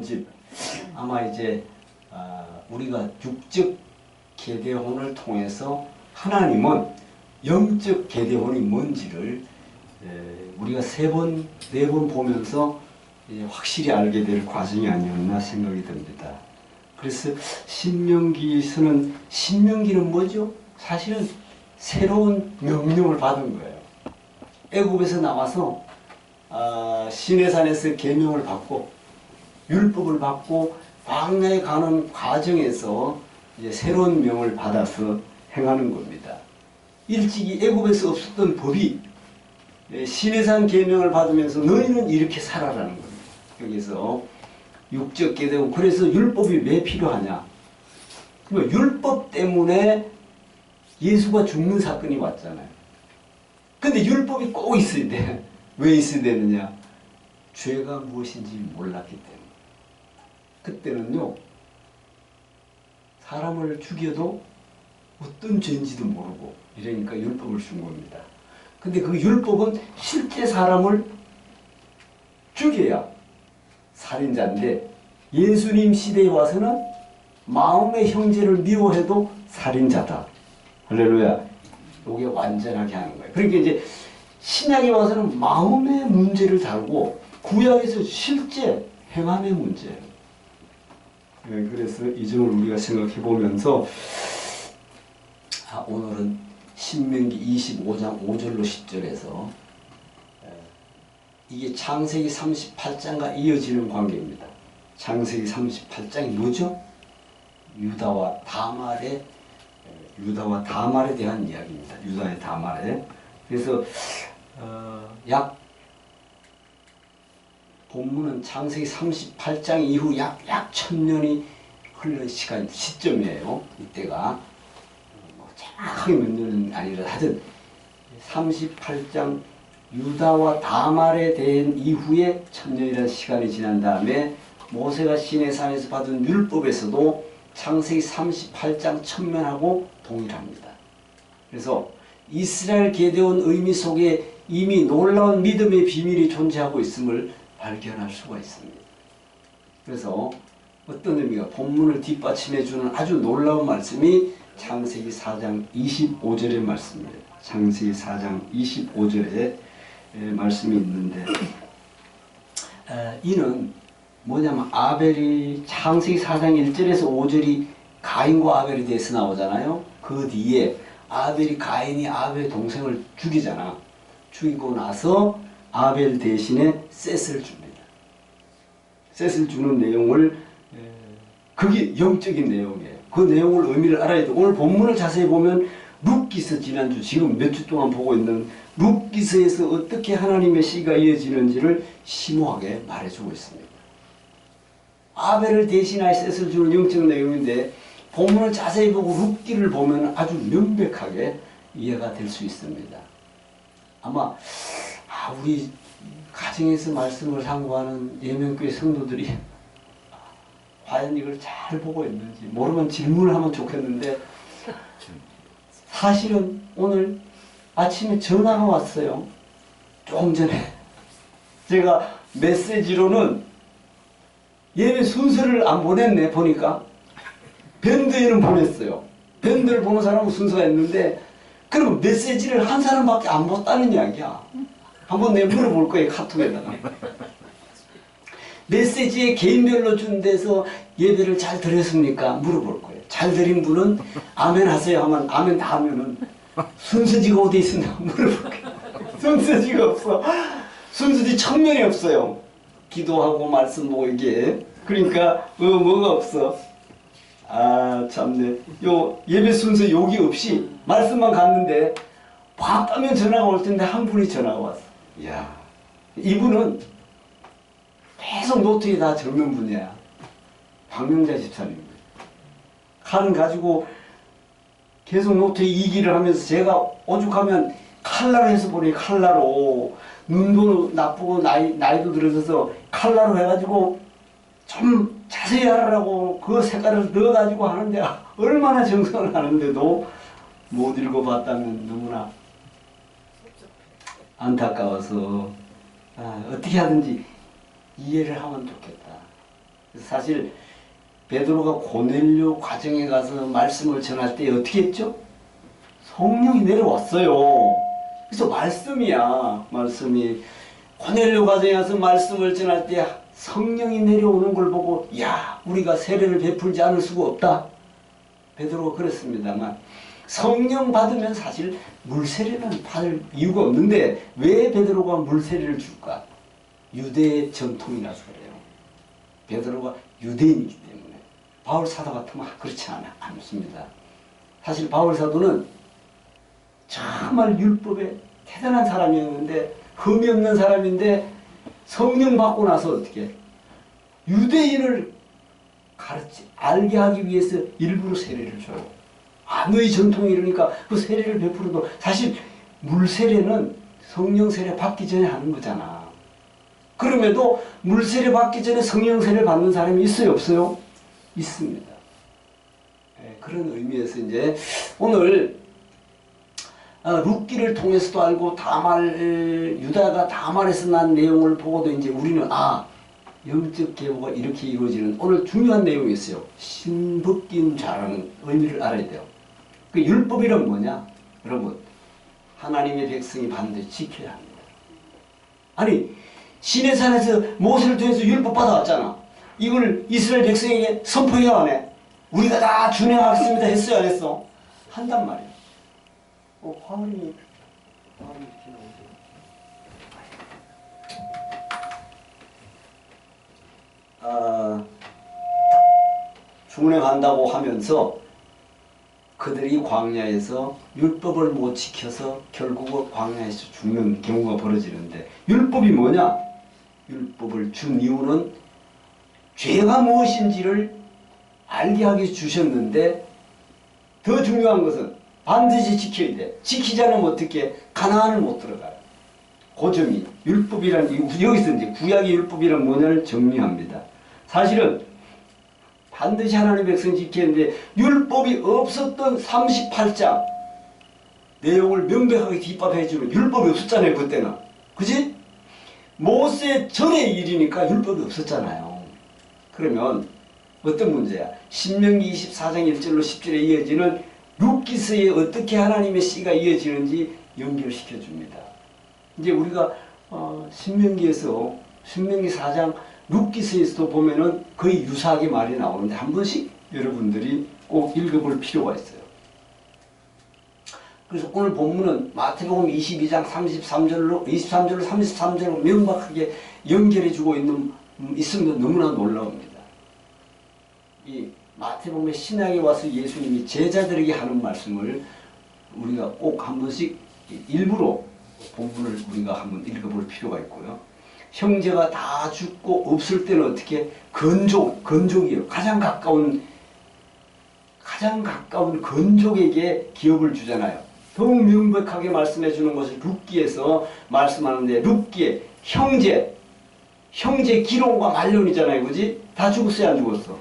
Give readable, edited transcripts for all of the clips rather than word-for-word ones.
모집. 아마 이제 우리가 육적 계대혼을 통해서 하나님은 영적 계대혼이 뭔지를 우리가 3번, 4번 보면서 확실히 알게 될 과정이 아니었나 생각이 듭니다. 그래서 신명기에서는, 신명기는 뭐죠? 사실은 새로운 명령을 받은 거예요. 애굽에서 나와서 시내산에서 계명을 받고 율법을 받고 광야에 가는 과정에서 이제 새로운 명을 받아서 행하는 겁니다. 일찍이 애굽에서 없었던 법이 시내산 계명을 받으면서 너희는 이렇게 살아라는 겁니다. 여기서 육적 계대혼. 그래서 율법이 왜 필요하냐? 그러니까 율법 때문에 예수가 죽는 사건이 왔잖아요. 근데 율법이 꼭 있어야 돼. 왜 있어야 되느냐? 죄가 무엇인지 몰랐기 때문에. 그때는요, 사람을 죽여도 어떤 죄인지도 모르고 이러니까 율법을 준 겁니다. 근데 그 율법은 실제 사람을 죽여야 살인자인데, 예수님 시대에 와서는 마음의 형제를 미워해도 살인자다. 할렐루야. 이게 완전하게 하는 거예요. 그러니까 이제 신약에 와서는 마음의 문제를 다루고, 구약에서 실제 행함의 문제예요. 그래서 이 점을 우리가 생각해 보면서 오늘은 신명기 25장 5절로 10절에서 이게 창세기 38장과 이어지는 관계입니다. 창세기 38장이 뭐죠? 유다와 다말에 대한 이야기입니다. 유다의 다말에. 그래서 약 본문은 창세기 38장 이후 약 1000년이 흘른 시점이에요. 이때가 정확하게 몇 년은 아니라 하여튼 38장 유다와 다말에 대한 이후에 1000년이라는 시간이 지난 다음에 모세가 시내산에서 받은 율법에서도 창세기 38장 첨면하고 동일합니다. 그래서 이스라엘 계대온 의미 속에 이미 놀라운 믿음의 비밀이 존재하고 있음을 발견할 수가 있습니다. 그래서 어떤 의미가 본문을 뒷받침해주는 아주 놀라운 말씀이 창세기 4장 25절의 말씀입니다. 창세기 4장 25절에 말씀이 있는데, 이는 뭐냐면 아벨이 창세기 4장 1절에서 5절이 가인과 아벨에 대해서 나오잖아요. 그 뒤에 가인이 아벨의 동생을 죽이잖아. 죽이고 나서 아벨 대신에 셋을 줍니다. 셋을 주는 내용을, 그게 영적인 내용이에요. 그 내용을 의미를 알아야 돼. 오늘 본문을 자세히 보면 룻기서, 지난주 지금 몇 주 동안 보고 있는 룻기서에서 어떻게 하나님의 씨가 이어지는지를 심오하게 말해주고 있습니다. 아벨을 대신하여 셋을 주는 영적 내용인데, 본문을 자세히 보고 룻기를 보면 아주 명백하게 이해가 될 수 있습니다. 아마 우리 가정에서 말씀을 상고하는 예명교회 성도들이 과연 이걸 잘 보고 있는지 모르면 질문을 하면 좋겠는데, 사실은 오늘 아침에 전화가 왔어요. 조금 전에. 제가 메시지로는 예배 순서를 안 보냈네, 보니까. 밴드에는 보냈어요. 밴드를 보는 사람은 순서가 있는데, 그럼 메시지를 한 사람밖에 안 봤다는 이야기야. 한번 내가 물어볼 거예요, 카톡에다가. 메시지에 개인별로 준 데서 예배를 잘 드렸습니까? 물어볼 거예요. 잘 드린 분은 아멘 하세요 하면, 아멘 다 하면은 순서지가 어디 있었나 물어볼 거예요. 순서지가 없어. 순서지 청면이 없어요. 기도하고 말씀 보고 이게. 그러니까 뭐가 없어. 참네. 요 예배 순서 여기 없이 말씀만 갔는데 막 따면 전화가 올 텐데 한 분이 전화가 왔어. 이야, 이분은 계속 노트에 다 적는 분이야. 박명자 집사님입니다. 칼 가지고 계속 노트에 이기를 하면서, 제가 오죽하면 칼라로 해서 보니, 칼라로. 눈도 나쁘고 나이도 들어서서 칼라로 해가지고 좀 자세히 하라고 그 색깔을 넣어가지고 하는데, 얼마나 정성을 하는데도 못 읽어봤다면 너무나 안타까워서 어떻게 하든지 이해를 하면 좋겠다. 그래서 사실 베드로가 고넬료 가정에 가서 말씀을 전할 때 어떻게 했죠? 성령이 내려왔어요. 그래서 말씀이야. 말씀이 고넬료 가정에 가서 말씀을 전할 때 성령이 내려오는 걸 보고 야, 우리가 세례를 베풀지 않을 수가 없다. 베드로가 그랬습니다만 성령 받으면 사실 물세례는 받을 이유가 없는데 왜 베드로가 물세례를 줄까? 유대의 전통이라서 그래요. 베드로가 유대인이기 때문에. 바울 사도 같으면 그렇지 않습니다. 사실 바울 사도는 정말 율법에 대단한 사람이었는데 흠이 없는 사람인데 성령 받고 나서 어떻게 유대인을 알게 하기 위해서 일부러 세례를 줘요. 너희 전통이 이러니까 그 세례를 베풀어도 사실 물세례는 성령 세례 받기 전에 하는 거잖아. 그럼에도 물세례 받기 전에 성령 세례 받는 사람이 있어요, 없어요? 있습니다. 네, 그런 의미에서 이제 오늘 룻기를 통해서도 알고 유다가 다말에서 난 내용을 보고도 이제 우리는 영적 계보가 이렇게 이루어지는 오늘 중요한 내용이 있어요. 신복기인 자라는 의미를 알아야 돼요. 그 율법이란 뭐냐? 여러분, 하나님의 백성이 반드시 지켜야 합니다. 아니, 시내산에서 모세를 통해서 율법 받아왔잖아. 이걸 이스라엘 백성에게 선포해야 하네. 우리가 다 준행하겠습니다 했어요, 안 했어? 한단 말이에요. 화음이 이렇게 나오죠. 준행한다고 하면서 그들이 광야에서 율법을 못 지켜서 결국은 광야에서 죽는 경우가 벌어지는데 율법이 뭐냐? 율법을 준 이유는 죄가 무엇인지를 알게 하기 위해서 주셨는데 더 중요한 것은 반드시 지켜야 돼. 지키지 않으면 어떻게 가나안을 못 들어가요. 그 점이 율법이란 여기서 이제 구약의 율법이란 뭐냐를 정리합니다. 사실은 반드시 하나님의 백성 지켜야 하는데 율법이 없었던 38장 내용을 명백하게 뒷받침해 주는 율법이 없었잖아요. 그때는. 그지? 모세 전의 일이니까 율법이 없었잖아요. 그러면 어떤 문제야? 신명기 24장 1절로 10절에 이어지는 룻기서에 어떻게 하나님의 씨가 이어지는지 연결시켜 줍니다. 이제 우리가 신명기 4장 룻기서에서도 보면은 거의 유사하게 말이 나오는데 한 번씩 여러분들이 꼭 읽어볼 필요가 있어요. 그래서 오늘 본문은 마태복음 22장 23절로 33절로 명확하게 연결해 주고 있으면 너무나 놀라웁니다. 이 마태복음의 신약에 와서 예수님이 제자들에게 하는 말씀을 우리가 꼭 한 번씩 일부러 본문을 우리가 한번 읽어볼 필요가 있고요. 형제가 다 죽고 없을 때는 어떻게 건족이에요. 가장 가까운 건족에게 기업을 주잖아요. 더욱 명백하게 말씀해 주는 것을 룻기에서 말씀하는데 룻기에 형제 기론과 말론이잖아요. 그지? 다 죽었어요, 안 죽었어?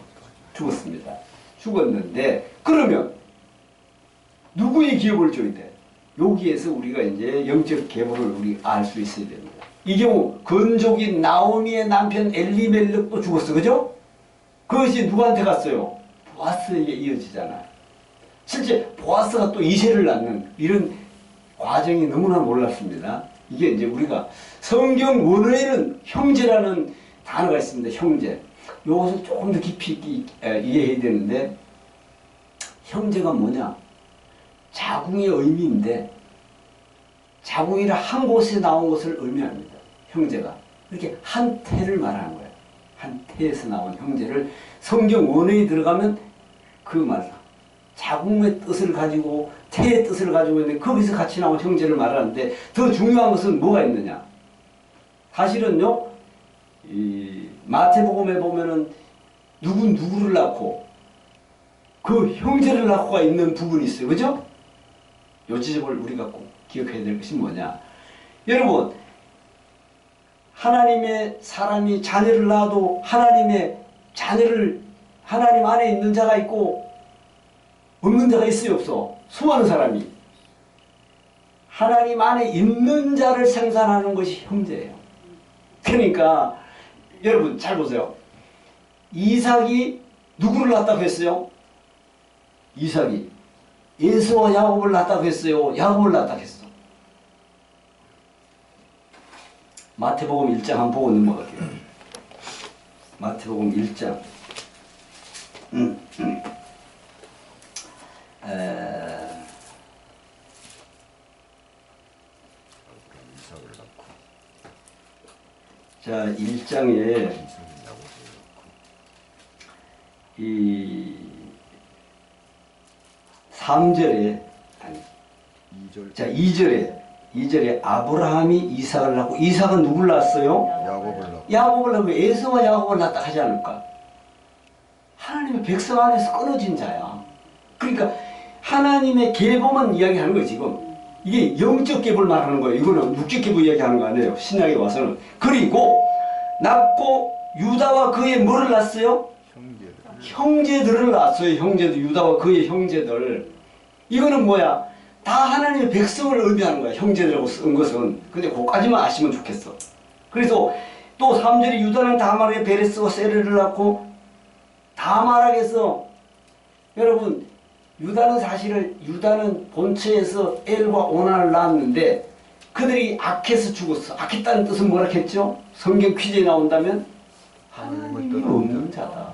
죽었습니다. 죽었는데 그러면 누구의 기업을 줘야 돼? 여기에서 우리가 이제 영적 계보를 우리 알 수 있어야 됩니다. 이 경우 건족인 나오미의 남편 엘리멜렉도 죽었어. 그죠? 그것이 누구한테 갔어요? 보아스에게 이어지잖아요. 실제 보아스가 또 이세를 낳는 이런 과정이 너무나 놀랍습니다. 이게 이제 우리가 성경 원어에는 형제라는 단어가 있습니다. 형제. 이것을 조금 더 깊이 이해해야 되는데 형제가 뭐냐? 자궁의 의미인데 자궁이라 한 곳에 나온 것을 의미합니다. 형제가. 이렇게 한 태를 말하는 거예요. 한 태에서 나온 형제를 성경 원어에 들어가면 그 말, 자궁의 뜻을 가지고 태의 뜻을 가지고 있는데 거기서 같이 나온 형제를 말하는데 더 중요한 것은 뭐가 있느냐? 사실은요, 이 마태복음에 보면은 누구를 낳고 그 형제를 낳고가 있는 부분이 있어요. 그죠? 요 지점을 우리가 꼭 기억해야 될 것이 뭐냐? 여러분, 하나님의 사람이 자녀를 낳아도 하나님 안에 있는 자가 있고 없는 자가 있어요, 없어? 수많은 사람이. 하나님 안에 있는 자를 생산하는 것이 형제예요. 그러니까 여러분 잘 보세요. 이삭이 누구를 낳았다고 했어요? 이삭이 에서와 야곱을 낳았다고 했어요? 야곱을 낳았다고 했어? 마태복음 1장 한번 보고 넘어갈게요. 마태복음 1장. 자, 1장에 이 3절에 아니 2절. 자, 2절에 아브라함이 이삭을 낳고 이삭은 누굴 낳았어요? 야곱을 낳고 에서와 야곱을 낳았다 하지 않을까? 하나님의 백성 안에서 끊어진 자야. 그러니까 하나님의 계보만 이야기하는 거예요, 지금. 이게 영적 계보를 말하는 거예요. 이거는 육적 계보 이야기하는 거 아니에요. 신약에 와서는. 그리고 낳고 유다와 그의 뭐를 낳았어요? 형제들을 낳았어요. 형제들. 유다와 그의 형제들. 이거는 뭐야? 다 하나님의 백성을 의미하는 거야. 형제들하고 쓴 것은. 근데 그거까지만 아시면 좋겠어. 그래서 또 3절에 유다는 다말에게 베레스와 세르를 낳고 다말에게서 여러분 유다는 본처에서 엘과 오난을 낳았는데 그들이 악해서 죽었어. 악했다는 뜻은 뭐라 했죠? 성경 퀴즈에 나온다면 하나님이 없는 자다.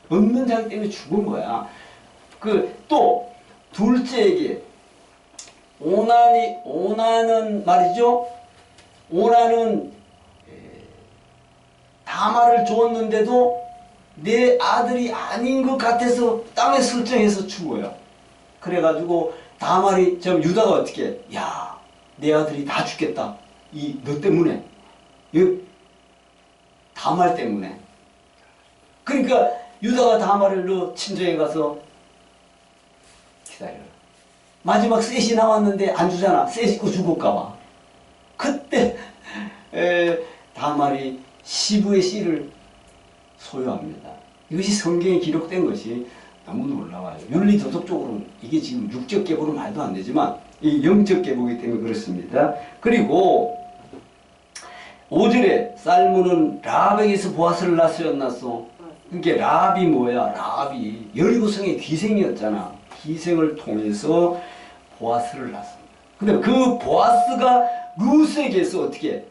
없는 자기 때문에 죽은 거야. 또 둘째에게 오난은 말이죠. 오난은 다말을 주었는데도 내 아들이 아닌 것 같아서 땅에 설정해서 죽어요. 그래가지고 다말이 유다가 어떻게 해? 야, 내 아들이 다 죽겠다. 너 때문에. 다말 때문에. 그러니까 유다가 다말을 너 친정에 가서 기다려라. 마지막 셋이 나왔는데 안 주잖아. 셋 있고 죽을까봐. 그때 다말이 시부의 씨를 소유합니다. 이것이 성경에 기록된 것이 너무 놀라워요. 윤리도덕적으로는 이게 지금 육적 계보로 말도 안 되지만 이 영적 계보이기 때문에 그렇습니다. 그리고 5절에 살문은 라합에게서 보아스를 낳았어요, 안 낳았어? 그게 라합이 뭐야? 라합이 여리고성의 귀생이었잖아. 귀생을 통해서 보아스를 낳습니다. 근데 그 보아스가 루스에게서 어떻게 해?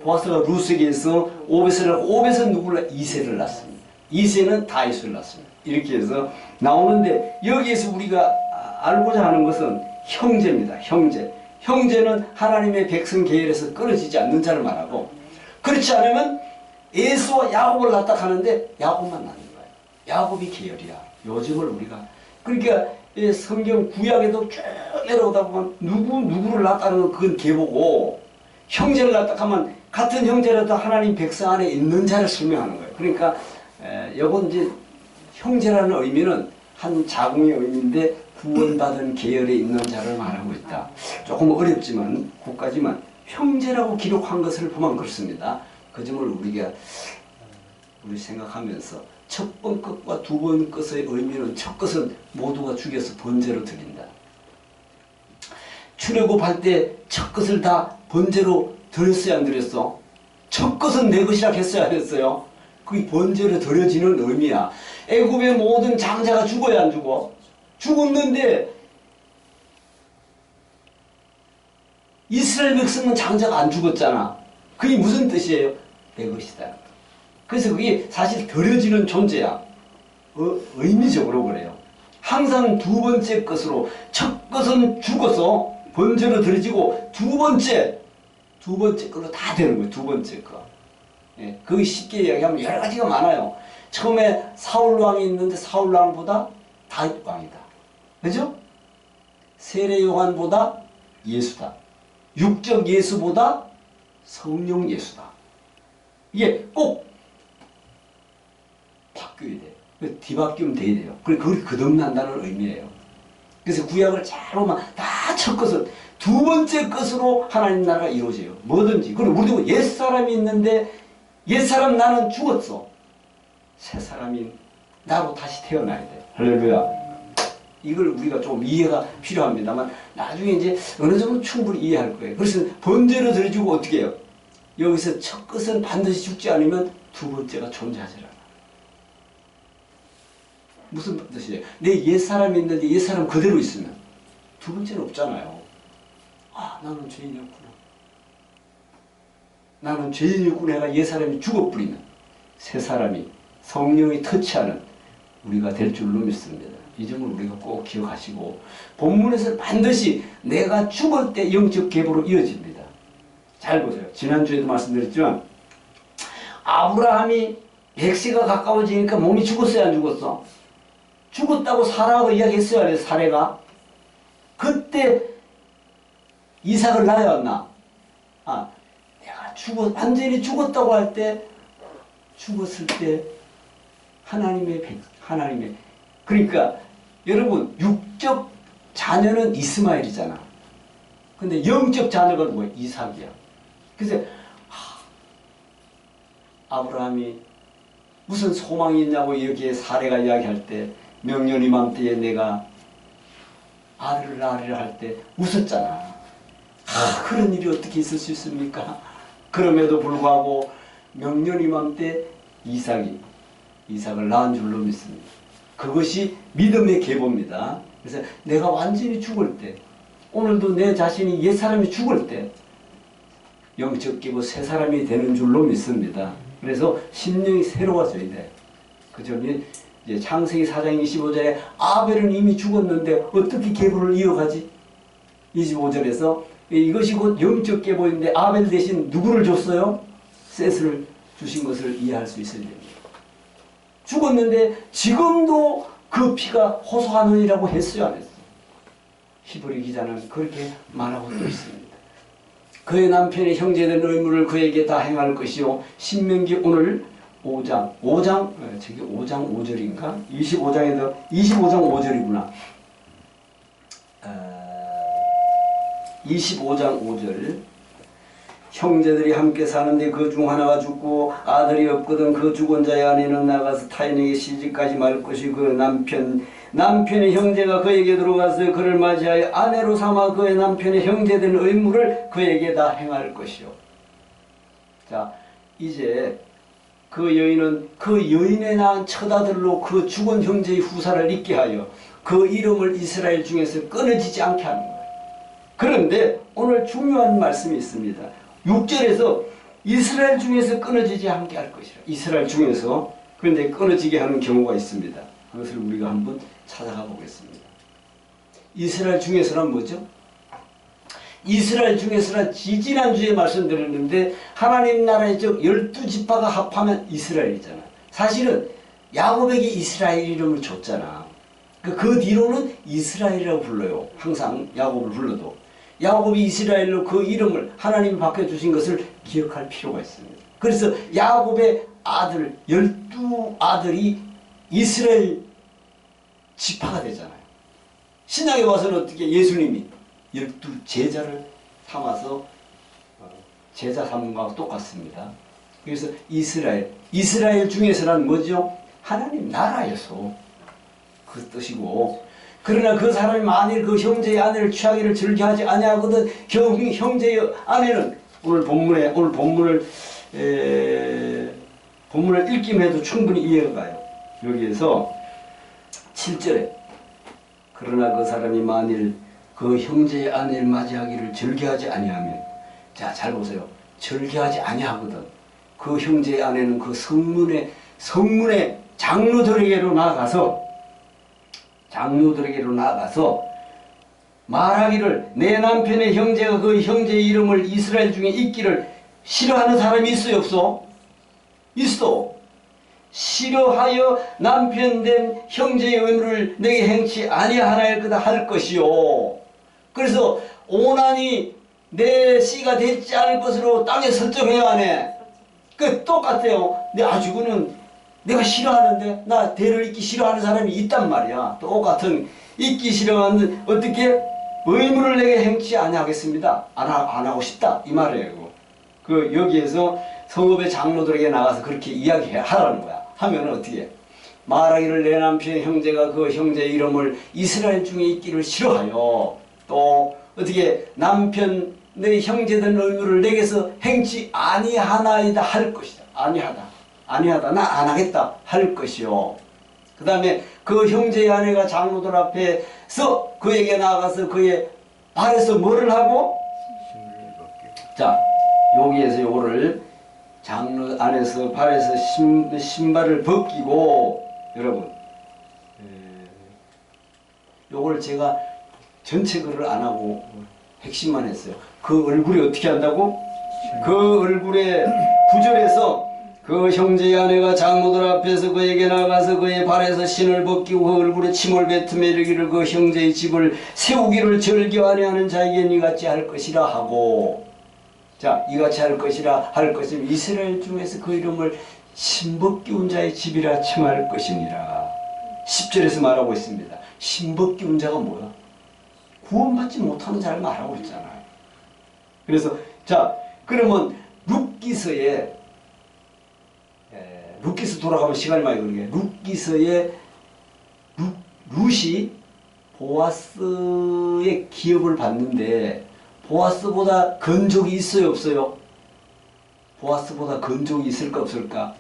보아스가 루스에게서 오벳을 낳고 오벳은 누구를 낳? 이새를 낳습니다. 이새는 다윗을 낳습니다. 이렇게 해서 나오는데 여기에서 우리가 알고자 하는 것은 형제입니다. 형제는 하나님의 백성 계열에서 끊어지지 않는 자를 말하고 그렇지 않으면 에서와 야곱을 낳다 하는데 야곱만 낳는 거예요. 야곱이 계열이야. 요즘을 우리가 그러니까 성경 구약에도 쭉 내려오다 보면 누구를 낳았다는 건 그건 계보고 형제를 낳다 하면 같은 형제라도 하나님 백성 안에 있는 자를 설명하는 거예요. 그러니까 이건 이제 형제라는 의미는 한 자궁의 의미인데 구원받은 계열에 있는 자를 말하고 있다. 조금 어렵지만 그까지만 형제라고 기록한 것을 보면 그렇습니다. 그 점을 우리 생각하면서 첫 번 것과 두 번 것의 의미는 첫 것은 모두가 죽여서 번제로 드린다. 출애굽할 때 첫 것을 다 번제로 드렸어요, 안 드렸어? 첫 것은 내 것이라 했어요, 안 했어요? 그게 번제로 드려지는 의미야. 애굽의 모든 장자가 죽어야 안 죽어? 죽었는데 이스라엘 백성은 장자가 안 죽었잖아. 그게 무슨 뜻이에요? 내 것이다. 그래서 그게 사실 드려지는 존재야. 의미적으로 그래요. 항상 두 번째 것으로 첫 것은 죽어서 번제로 드려지고 두 번째 걸로 다 되는 거예요. 두 번째 거. 예, 그게 쉽게 이야기하면 여러 가지가 많아요. 처음에 사울 왕이 있는데 사울 왕보다 다윗 왕이다. 그죠? 세례 요한보다 예수다. 육적 예수보다 성령 예수다. 이게 꼭 바뀌어야 돼. 뒤바뀌면 돼야 돼요. 그걸 거듭난다는 의미예요. 그래서 구약을 잘 보면 다 첫 것은 두 번째 것으로 하나님 나라가 이루어져요. 뭐든지. 그리고 우리도 옛사람이 있는데 옛사람 나는 죽었어. 새사람인 나로 다시 태어나야 돼. 할렐루야. 이걸 우리가 좀 이해가 필요합니다만 나중에 이제 어느 정도 충분히 이해할 거예요. 그래서 번제로 드려주고 어떻게 해요? 여기서 첫 것은 반드시 죽지 않으면 두 번째가 존재하지 않아. 무슨 뜻이에요? 내 옛사람이 있는데 옛사람 그대로 있으면 두 번째는 없잖아요. 아, 나는 죄인이었구나. 나는 죄인이었구나 해가 옛사람이 죽어버리면 새 사람이 성령이 터치하는 우리가 될 줄로 믿습니다. 이 점을 우리가 꼭 기억하시고 본문에서 반드시 내가 죽을 때 영적 계보로 이어집니다. 잘 보세요. 지난주에도 말씀드렸지만 아브라함이 100세가 가까워지니까 몸이 죽었어요, 안 죽었어? 죽었다고 사라가 이야기했어요, 안 했어요? 사례가? 그때 이삭을 낳아야 했나? 아, 내가 완전히 죽었다고 할 때, 죽었을 때 하나님의 그러니까 여러분 육적 자녀는 이스마엘이잖아. 근데 영적 자녀가 뭐야? 이삭이야. 그래서 아브라함이 무슨 소망이 있냐고 여기에 사례가 이야기할 때 명년 이맘때에 내가 아들을 낳으리라 할 때 웃었잖아. 그런 일이 어떻게 있을 수 있습니까? 그럼에도 불구하고 명년 이맘때 이삭을 낳은 줄로 믿습니다. 그것이 믿음의 계보입니다. 그래서 내가 완전히 죽을 때, 오늘도 내 자신이 옛사람이 죽을 때 영적 계보 새 사람이 되는 줄로 믿습니다. 그래서 심령이 새로워져야 돼. 그 점이 이제 창세기 4장 25절에 아벨은 이미 죽었는데 어떻게 계보를 이어가지? 25절에서 이것이 곧 영적 계보인데 아벨 대신 누구를 줬어요? 셋을 주신 것을 이해할 수 있어야 됩니다. 죽었는데 지금도 그 피가 호소하느니라고 했어요, 안 했어요? 히브리 기자는 그렇게 말하고 또 있습니다. 그의 남편의 형제된 의무를 그에게 다 행할 것이요. 신명기 오늘 5장 저기 5장 5절인가? 25장 5절이구나. 25장 5절. 형제들이 함께 사는데 그 중 하나가 죽고 아들이 없거든 그 죽은 자의 아내는 나가서 타인에게 시집가지 말 것이 그 남편의 형제가 그에게 들어가서 그를 맞이하여 아내로 삼아 그의 남편의 형제된 의무를 그에게 다 행할 것이요. 자, 이제 그 여인은 그 여인에 낳은 첫 아들로 그 죽은 형제의 후사를 잊게 하여 그 이름을 이스라엘 중에서 끊어지지 않게 하는 거예요. 그런데 오늘 중요한 말씀이 있습니다. 6절에서 이스라엘 중에서 끊어지지 않게 할 것이라. 이스라엘 중에서. 그런데 끊어지게 하는 경우가 있습니다. 그것을 우리가 한번 찾아가 보겠습니다. 이스라엘 중에서란 뭐죠? 이스라엘 중에서란 지지난주에 말씀드렸는데 하나님 나라의 즉 12지파가 합하면 이스라엘이잖아. 사실은 야곱에게 이스라엘 이름을 줬잖아. 그 뒤로는 이스라엘이라고 불러요. 항상 야곱을 불러도. 야곱이 이스라엘로 그 이름을 하나님이 바꿔주신 것을 기억할 필요가 있습니다. 그래서 야곱의 아들 12아들이 이스라엘 지파가 되잖아요. 신약에 와서는 어떻게 예수님이 12제자를 삼아서 제자 삼은 것과 똑같습니다. 그래서 이스라엘 중에서란 뭐죠? 하나님 나라여서 그 뜻이고, 그러나 그 사람이 만일 그 형제의 아내를 취하기를 즐겨하지 아니하거든 형제의 아내는 오늘 본문을 읽기만 해도 충분히 이해가 가요. 여기에서 7절에 그러나 그 사람이 만일 그 형제의 아내를 맞이하기를 즐겨하지 아니하면, 자, 잘 보세요. 즐겨하지 아니하거든. 그 형제의 아내는 그 성문의 장로들에게로 나아가서 말하기를 내 남편의 형제가 그 형제의 이름을 이스라엘 중에 있기를 싫어하는 사람이 있어요, 없어? 있어. 싫어하여 남편된 형제의 의무를 내게 행치 아니하나일 거다 할 것이요. 그래서 오난이 내 씨가 되지 않을 것으로 땅에 설정해야 하네. 그 똑같아요. 아주고는 내가 싫어하는데 나 대를 잇기 싫어하는 사람이 있단 말이야. 똑같은 잇기 싫어하는 어떻게 의무를 내게 행치 아니하겠습니다. 안 하고 싶다 이 말이에요. 그 여기에서 성읍의 장로들에게 나가서 그렇게 이야기하라는 거야. 하면 어떻게 말하기를 내 남편의 형제가 그 형제의 이름을 이스라엘 중에 있기를 싫어하여, 또 어떻게 남편의 내 형제된 의무를 내게서 행치 아니하나이다 할 것이다. 아니하다 나 안 하겠다 할 것이요. 그 다음에 그 형제의 아내가 장로들 앞에서 그에게 나아가서 그의 발에서 뭐를 하고? 자, 여기에서 요거를 장로 안에서 발에서 신발을 벗기고, 여러분 요걸 제가 전체 글을 안 하고 핵심만 했어요. 그 얼굴에 어떻게 한다고? 그 얼굴에 9절에서 그 형제의 아내가 장로들 앞에서 그에게 나가서 그의 발에서 신을 벗기고 그 얼굴에 침을 뱉으며 이르기를 그 형제의 집을 세우기를 절개하려 하는 자에게 이같이 할 것이라 하고, 자, 이같이 할 것이라 할 것은 이스라엘 중에서 그 이름을 신벗기운 자의 집이라 칭할 것이니라. 10절에서 말하고 있습니다. 신벗기운 자가 뭐야? 구원받지 못하는 자를 말하고 있잖아요. 그래서 자, 그러면 룻기서 돌아가면 시간이 많이 걸리게. 룻기서에 룻이 보아스의 기업을 받는데 보아스보다 건족이 있어요, 없어요? 보아스보다 건족이 있을까 없을까?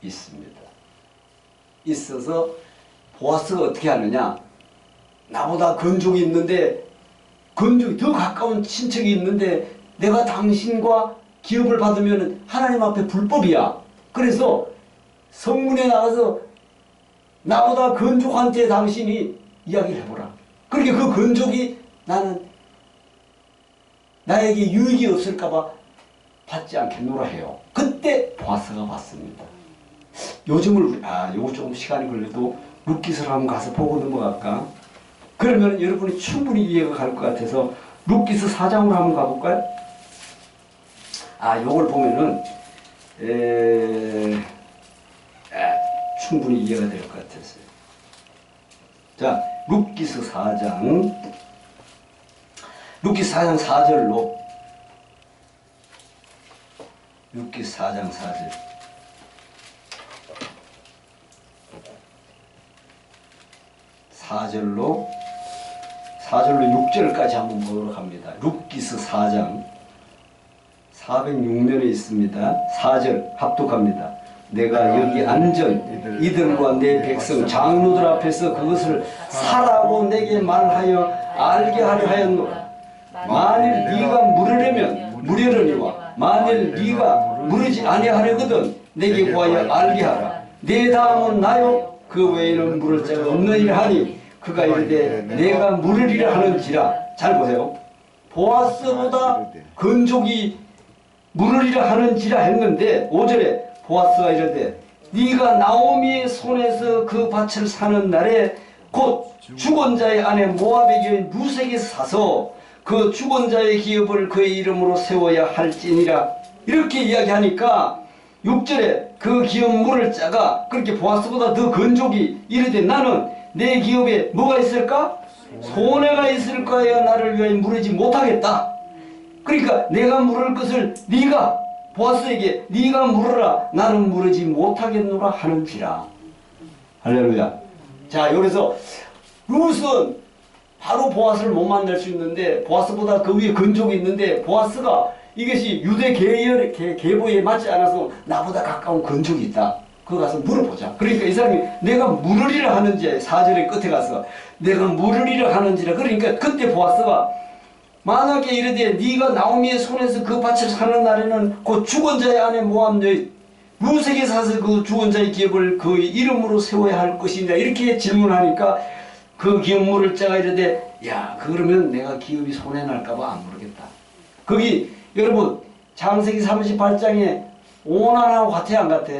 있습니다. 있어서 보아스가 어떻게 하느냐? 나보다 건족이 있는데, 건족이 더 가까운 친척이 있는데 내가 당신과 기업을 받으면 하나님 앞에 불법이야. 그래서 성문에 나가서 나보다 건족한테 당신이 이야기를 해보라. 그렇게 그 건족이 나에게 유익이 없을까봐 받지 않겠노라 해요. 그때 보아스가 받습니다. 요즘을 요거 조금 시간이 걸려도 룻기서를 한번 가서 보고 넘어갈까? 그러면 여러분이 충분히 이해가 갈 것 같아서 룻기서 4장으로 한번 가볼까요? 요걸 보면은 충분히 이해가 될 것 같았어요. 자, 룻기서 4장 4절로 룻기서 4장 4절 4절로 6절까지 한번 보도록 합니다. 룻기서 4장 406면에 있습니다. 4절 합독합니다. 내가 여기 앉은 이들과 내 백성 장로들 앞에서 그것을 사라고 내게 말하여 알게 하려 하였노라. 만일 네가 물으려면 물으려니와 만일 네가 물으지 아니하려거든 내게 구하여 알게 하라. 내 다음은 나요 그 외에는 물을 자가 없느니라 하니 그가 이르되 내가 물으리라 하는지라. 잘 보세요. 보아스보다 건족이 물으리라 하는지라 했는데 5절에 보아스가 이르되 네가 나오미의 손에서 그 밭을 사는 날에 곧 죽은 자의 아내 모압의 교인 루색에서 사서 그 죽은 자의 기업을 그의 이름으로 세워야 할지니라. 이렇게 이야기하니까 6절에 그 기업 물을 자가 그렇게 보아스보다 더 건족이 이르되 나는 내 기업에 뭐가 있을까? 손해가 있을 거야. 나를 위하여 물으지 못하겠다. 그러니까 내가 물을 것을 네가 보아스에게 네가 물으라. 나는 물으지 못하겠노라 하는지라. 할렐루야. 자, 여기서 룻은 바로 보아스를 못 만날 수 있는데 보아스보다 그 위에 건족이 있는데 보아스가 이것이 유대 계보에 맞지 않아서 나보다 가까운 건족이 있다. 그거 가서 물어보자. 그러니까 이 사람이 내가 물으리라 하는지 4절의 끝에 가서 내가 물으리라 하는지라. 그러니까 그때 보아스가 만약에 이르되 네가 나오미의 손에서 그 밭을 사는 날에는 그 죽은 자의 아내 모압 너희 루색에 사서 그 죽은 자의 기업을 그 이름으로 세워야 할 것이냐 이렇게 질문하니까 그 기업 물을 자가 이르되 야 그러면 내가 기업이 손해날까봐 안 모르겠다. 거기 여러분 창세기 38장에 오난하고 같아 안 같아?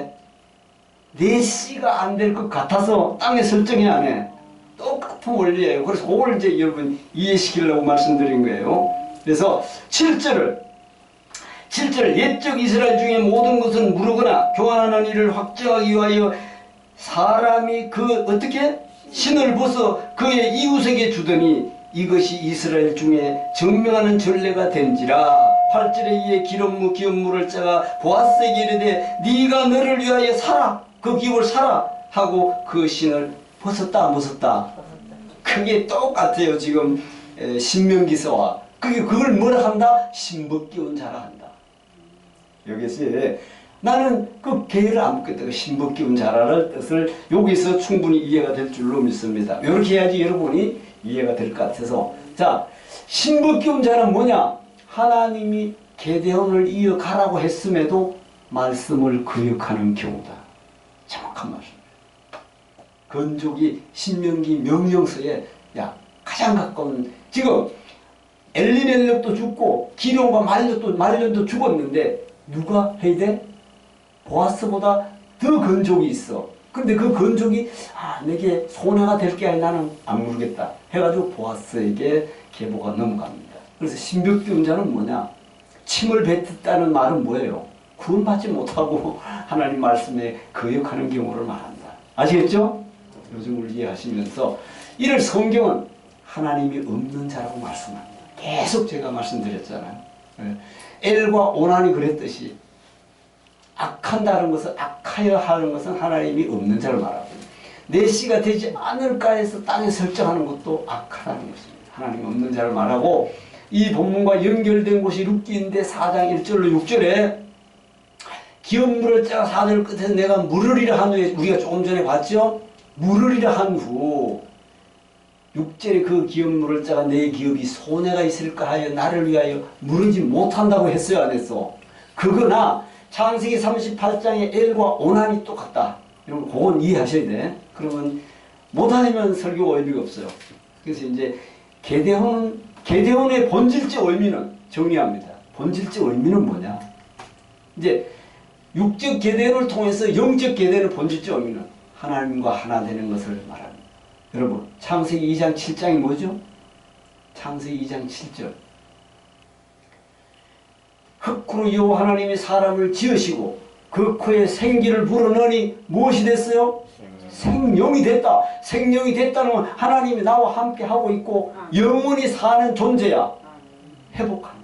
내 씨가 안 될 것 같아서 땅에 설정이 안 해. 똑같은 원리예요. 그래서 그걸 이제 여러분 이해시키려고 말씀드린 거예요. 그래서 7절 옛적 이스라엘 중에 모든 것은 무르거나 교환하는 일을 확정하기 위하여 사람이 그 어떻게 신을 벗어 그의 이웃에게 주더니 이것이 이스라엘 중에 증명하는 전례가 된지라. 8절에 이에 기름무 기업물을 짜가 보아스에게 이르되 네가 너를 위하여 사라. 그 기업을 사라 하고 그 신을 벗었다 안 벗었다? 그게 똑같아요. 지금 신명기서와 그걸 뭐라 한다? 신법기운 자라 한다. 여기서 나는 그 개를 안 묻겠다. 그 신법기운 자라를 뜻을 여기서 충분히 이해가 될 줄로 믿습니다. 이렇게 해야지 여러분이 이해가 될 것 같아서. 자, 신법기운 자는 뭐냐? 하나님이 게데온을 이어가라고 했음에도 말씀을 거역하는 경우다. 정확한 말씀입니다. 건족이 신명기 명령서에 가장 가까운, 지금 엘리멜렉도 죽고 기룡과 말년도 죽었는데 누가 해야 돼? 보아스보다 더 건족이 있어. 근데 그 건족이 내게 손해가 될 게 아니라 나는 안 모르겠다 해가지고 보아스에게 계보가 넘어갑니다. 그래서 신벽기운 자는 뭐냐? 침을 뱉었다는 말은 뭐예요? 구원받지 못하고 하나님 말씀에 거역하는 경우를 말한다. 아시겠죠? 요즘을 이해하시면서 이를 성경은 하나님이 없는 자라고 말씀합니다. 계속 제가 말씀드렸잖아요. 엘과 오난이 그랬듯이 악한다는 것은, 악하여 하는 것은 하나님이 없는 자를 말하고, 내 씨가 되지 않을까 해서 땅에 설정하는 것도 악하다는 것입니다. 하나님 없는 자를 말하고, 이 본문과 연결된 곳이 룻기인데 4장 1절로 6절에 기업 물을 짜가 4절 끝에서 내가 물으리라 한 후에, 우리가 조금 전에 봤죠? 물으리라 한 후 6절에 그 기업 물을 짜가 내 기업이 손해가 있을까 하여 나를 위하여 물으지 못한다고 했어요, 안 했어? 그거나 창세기 38장의 엘과 오난이 똑같다. 여러분 그건 이해하셔야 돼. 그러면 못하면 설교가 의미가 없어요. 그래서 이제 게데온의 본질적 의미는 정리합니다. 본질적 의미는 뭐냐? 이제 육적 게데온을 통해서 영적 게데온의 본질적 의미는 하나님과 하나 되는 것을 말합니다. 여러분 창세기 2장 7장이 뭐죠? 창세기 2장 7절. 흙으로 여호와 하나님이 사람을 지으시고 그 코에 생기를 불어넣으니 무엇이 됐어요? 생명이 됐다. 생명이 됐다는 건 하나님이 나와 함께 하고 있고 영원히 사는 존재야. 회복하는.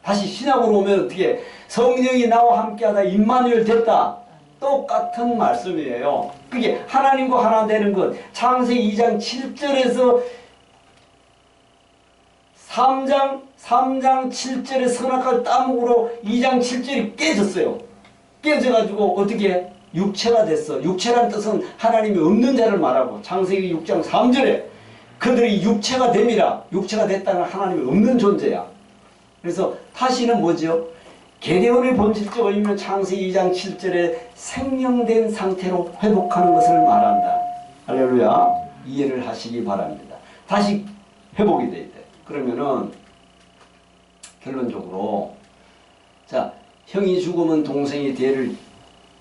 다시 신약으로 오면 어떻게? 성령이 나와 함께하다 임마누엘 됐다. 똑같은 말씀이에요. 그게 하나님과 하나 되는 것. 창세기 2장 7절에서 3장 7절의 선악과를 따먹으로 2장 7절이 깨졌어요. 깨져가지고 어떻게 육체가 됐어. 육체란 뜻은 하나님이 없는 자를 말하고, 창세기 6장 3절에 그들이 육체가 됨이라. 육체가 됐다는 하나님이 없는 존재야. 그래서 다시는 뭐죠? 게데온의 본질적 의미는 창세기 2장 7절에 생명된 상태로 회복하는 것을 말한다. 할렐루야. 이해를 하시기 바랍니다. 다시 회복이 돼야 돼. 그러면은 결론적으로, 자, 형이 죽으면 동생이 대를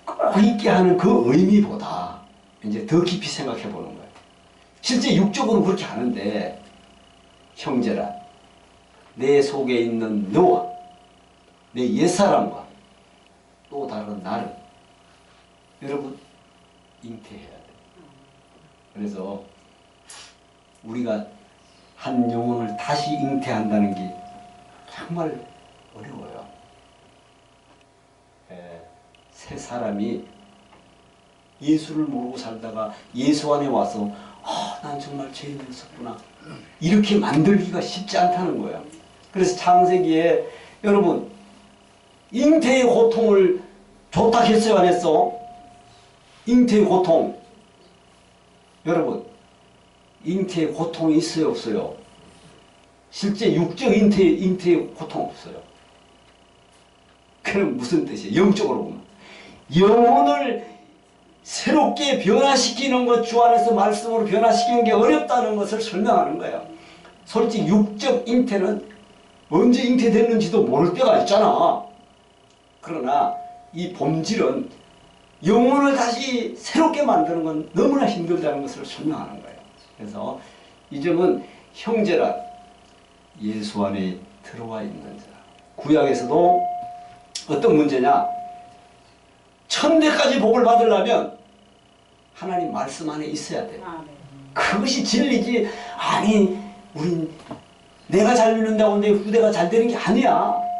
꼭 있게 하는 그 의미보다 이제 더 깊이 생각해 보는 거예요. 실제 육적으로 그렇게 하는데, 형제라, 내 속에 있는 너와 내 옛사람과 또 다른 나를 여러분 잉태해야 돼요. 그래서 우리가 한 영혼을 다시 잉태한다는 게 정말 어려워요. 새 사람이 예수를 모르고 살다가 예수 안에 와서 난 정말 죄인이었구나 이렇게 만들기가 쉽지 않다는 거예요. 그래서 창세기에 여러분 잉태의 고통을 줬다 했어요, 안 했어? 잉태의 고통. 여러분 잉태의 고통이 있어요, 없어요? 실제 육적 잉태의 고통 없어요. 그럼 무슨 뜻이에요? 영적으로 보면 영혼을 새롭게 변화시키는 것, 주 안에서 말씀으로 변화시키는 게 어렵다는 것을 설명하는 거예요. 솔직히 육적 잉태는 언제 잉태됐는지도 모를 때가 있잖아. 그러나 이 본질은 영혼을 다시 새롭게 만드는 건 너무나 힘들다는 것을 설명하는 거예요. 그래서 이 점은 형제라, 예수 안에 들어와 있는 자. 구약에서도 어떤 문제냐? 천대까지 복을 받으려면 하나님 말씀 안에 있어야 돼. 그것이 진리지. 아니 우린 내가 잘 믿는다고 내 후대가 잘 되는 게 아니야.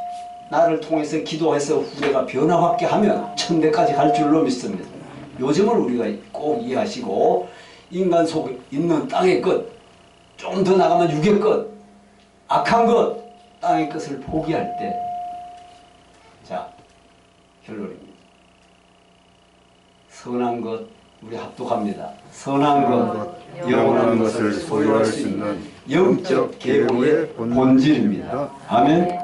나를 통해서 기도해서 후대가 변화받게 하면 천대까지 갈 줄로 믿습니다. 요즘을 우리가 꼭 이해하시고, 인간 속에 있는 땅의 것, 좀 더 나가면 육의 것, 악한 것, 땅의 것을 포기할 때, 자, 결론입니다. 선한 것, 우리 합독합니다. 선한 것, 영원한 것을 소유할 수 있는 영적 계보의 본질입니다. 아멘.